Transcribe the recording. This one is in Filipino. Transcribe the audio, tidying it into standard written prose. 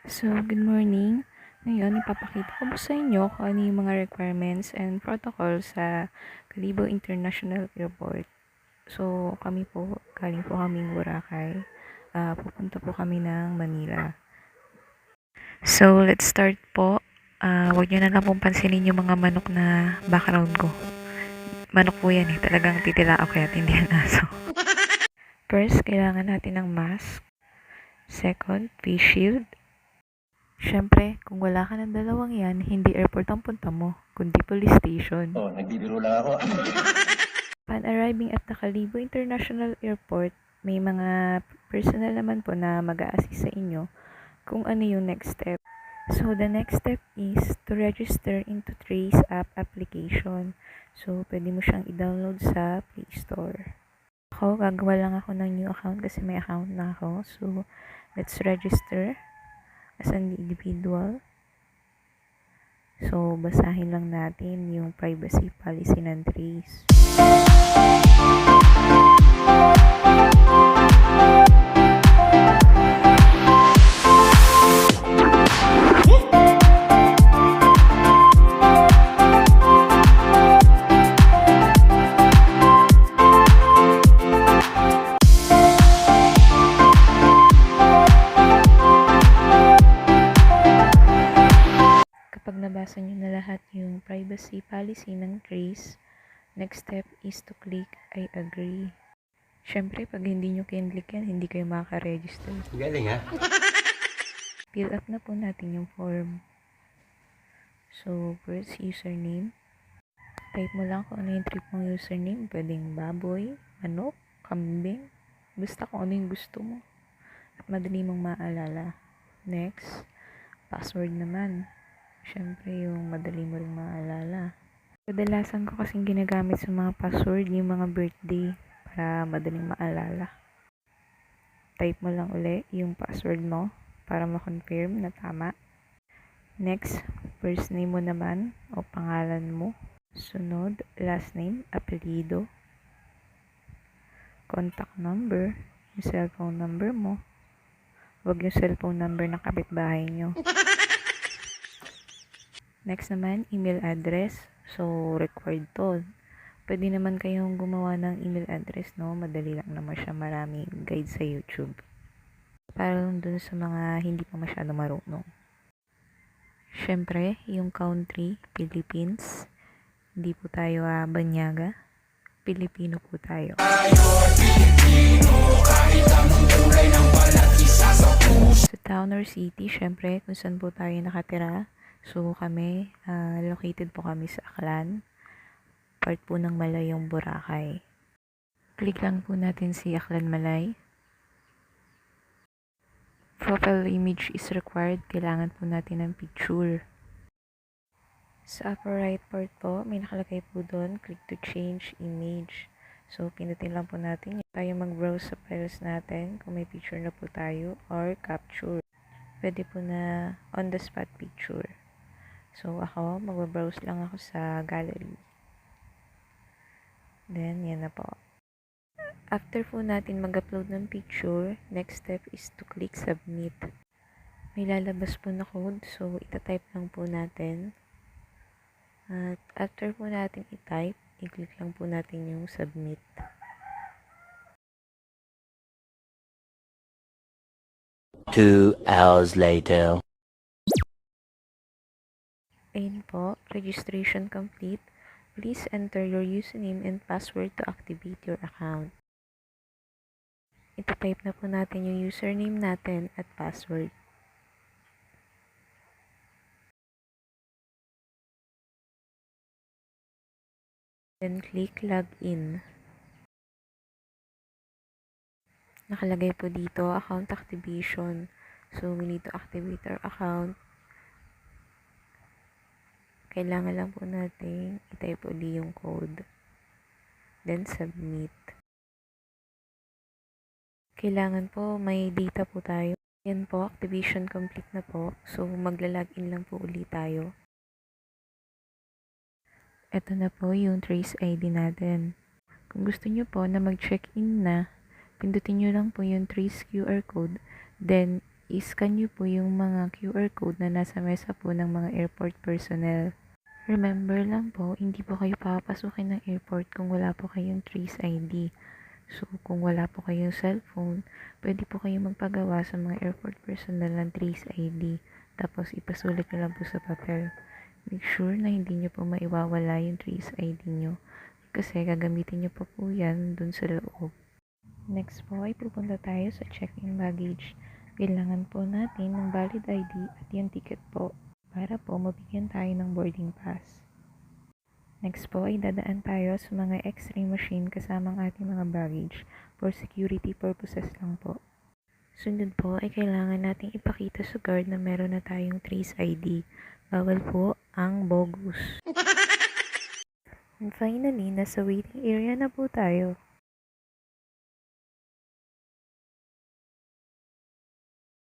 So, good morning. Ngayon, ipapakita ko po sa inyo kung ano yung mga requirements and protocols sa Kalibo International Airport. So, galing po kaming Boracay. Pupunta po kami ng Manila. So, let's start po. Huwag nyo na lang pong pansinin yung mga manok na background ko. Manok po yan eh. Talagang titila ako at hindi yan aso. First, kailangan natin ng mask. Second, face shield. Siyempre, kung wala ka ng dalawang yan, hindi airport ang punta mo, kundi police station. Nagbibiro lang ako. Upon arriving at the Kalibo International Airport, may mga personnel naman po na mag-a-assist sa inyo kung ano yung next step. So, the next step is to register into Trace app application. So, pwede mo siyang i-download sa Play Store. Ako, gagawa lang ako ng new account kasi may account na ako. So, let's register as an individual. So, basahin lang natin yung privacy policy ng Trace. Kapag nabasa nyo na lahat yung privacy policy ng Trace, next step is to click I agree. Siyempre, pag hindi nyo kinlik yan, hindi kayo makaka-register. Galing ha? Fill up na po natin yung form. So, first, username. Type mo lang kung ano yung trip mong username. Pwedeng baboy, manok, kambing. Basta kung ano yung gusto mo. At madali mong maalala. Next, password naman. Siyempre, yung madali mo rin maalala. Kadalasan ko kasing ginagamit sa mga password yung mga birthday para madaling maalala. Type mo lang uli yung password mo para ma-confirm na tama. Next, first name mo naman o pangalan mo. Sunod, last name, apelyido. Contact number, yung cellphone number mo. Huwag yung cellphone number ng kapitbahay nyo. Next naman, email address. So, required to. Pwede naman kayong gumawa ng email address, no? Madali lang naman siya, maraming guide sa YouTube. Para lang dun sa mga hindi pa masyado marunong. Siyempre, yung country, Philippines. Hindi po tayo banyaga. Pilipino po tayo. Sa town or city, syempre, kung saan po tayo nakatira. So, kami, located po kami sa Aklan. Part po ng Malayong Boracay. Click lang po natin si Aklan Malay. Profile image is required. Kailangan po natin ng picture. Sa upper right part po, may nakalagay po doon, click to change image. So, pinutin lang po natin. Tayo mag-browse sa files natin kung may picture na po tayo or capture. Pwede po na on the spot picture. So, ako, mag-browse lang ako sa gallery. Then, yan na po. After po natin mag-upload ng picture, next step is to click submit. May lalabas po na code, so itatype lang po natin. At after po natin i-type, i-click lang po natin yung submit. Two hours later. Ayun po, registration complete. Please enter your username and password to activate your account. Itatype na po natin yung username natin at password. Then click login. Nakalagay po dito account activation. So we need to activate our account. Kailangan lang po natin i-type ulit yung code. Then, submit. Kailangan po may data po tayo. Yan po, activation complete na po. So, magla-login lang po ulit tayo. Ito na po yung Trace ID natin. Kung gusto nyo po na mag-check-in na, pindutin nyo lang po yung Trace QR code. Then, I-scan nyo po yung mga QR code na nasa mesa po ng mga airport personnel. Remember lang po, hindi po kayo papasukin ng airport kung wala po kayong Trace ID. So, kung wala po kayong cellphone, pwede po kayo magpagawa sa mga airport personnel ng Trace ID. Tapos, ipasulit nyo lang po sa papel. Make sure na hindi nyo po maiwawala yung Trace ID nyo. Kasi gagamitin nyo pa po yan dun sa loob. Next po ay pupunta tayo sa check-in baggage. Kailangan po natin ng valid ID at yung ticket po para po mabigyan tayo ng boarding pass. Next po ay dadaan tayo sa mga x-ray machine kasama ang ating mga baggage for security purposes lang po. Sunod po ay kailangan nating ipakita sa guard na meron na tayong Trace ID. Bawal po ang bogus. And finally, nasa waiting area na po tayo.